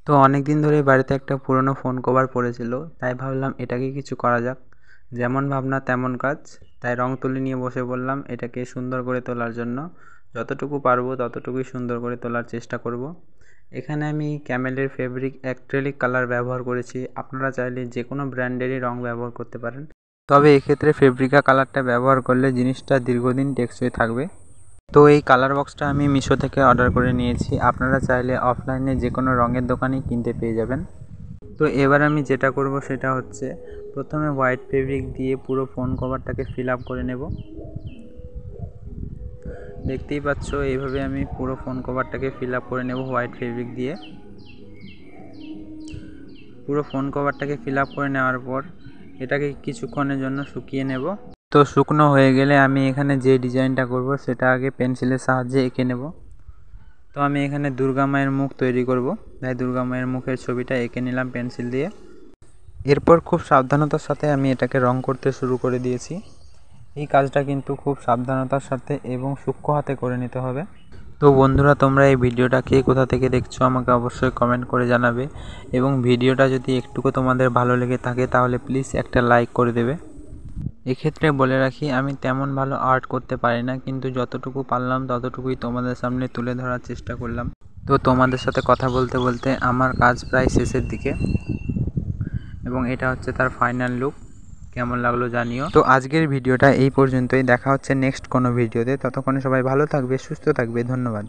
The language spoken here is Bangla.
তো অনেক দিন ধরে বাড়িতে একটা পুরনো ফোন কভার পড়েছিল, তাই ভাবলাম এটাকে কিছু করা যাক। যেমন ভাবনা তেমন কাজ। তাই রং তুলি নিয়ে বসে পড়লাম এটাকে সুন্দর করে তোলার জন্য। যতটুকু পারবো ততটুকুই সুন্দর করে তোলার চেষ্টা করব। এখানে আমি ক্যামেলের ফেব্রিক অ্যাক্রিলিক কালার ব্যবহার করেছি। আপনারা চাইলে যে কোনো ব্র্যান্ডেরই রং ব্যবহার করতে পারেন, তবে এক্ষেত্রে ফেব্রিকা কালারটা ব্যবহার করলে জিনিসটা দীর্ঘদিন টেকসই থাকবে। তো এই কালার বক্সটা আমি মিশো থেকে অর্ডার করে নিয়েছি। আপনারা চাইলে অফলাইনে যে কোনো রঙের দোকানেই কিনতে পেয়ে যাবেন। তো এবার আমি যেটা করব সেটা হচ্ছে, প্রথমে হোয়াইট ফেব্রিক দিয়ে পুরো ফোন কভারটাকে ফিল আপ করে নেব। দেখতেই পাচ্ছ, এইভাবে আমি পুরো ফোন কভারটাকে ফিল আপ করে নেব হোয়াইট ফেব্রিক দিয়ে। পুরো ফোন কভারটাকে ফিল আপ করে নেওয়ার পর এটাকে কিছুক্ষণের জন্য শুকিয়ে নেব। তো শুকনো হয়ে গেলে আমি এখানে যে ডিজাইনটা করব সেটা আগে পেন্সিলের সাহায্যে এঁকে নেব। তো আমি এখানে দুর্গা মায়ের মুখ তৈরি করব, তাই দুর্গা মায়ের মুখের ছবিটা এঁকে নিলাম পেন্সিল দিয়ে। এরপর খুব সাবধানতার সাথে আমি এটাকে রং করতে শুরু করে দিয়েছি। এই কাজটা কিন্তু খুব সাবধানতার সাথে এবং সূক্ষ্ম হাতে করে নিতে হবে। তো বন্ধুরা, তোমরা এই ভিডিওটা কে কোথা থেকে দেখছো আমাকে অবশ্যই কমেন্ট করে জানাবে, এবং ভিডিওটা যদি একটুকু তোমাদের ভালো লেগে থাকে তাহলে প্লিজ একটা লাইক করে দেবে। এক্ষেত্রে বলে রাখি, আমি তেমন ভালো আর্ট করতে পারি না, কিন্তু যতটুকু পারলাম ততটুকুই তোমাদের সামনে তুলে ধরার চেষ্টা করলাম। তো তোমাদের সাথে কথা বলতে বলতে আমার কাজ প্রায় শেষের দিকে, এবং এটা হচ্ছে তার ফাইনাল লুক। কেমন লাগলো জানিও। তো আজকের ভিডিওটা এই পর্যন্তই। দেখা হচ্ছে নেক্সট কোনো ভিডিওতে। ততক্ষণে সবাই ভালো থাকবে, সুস্থ থাকবে। ধন্যবাদ।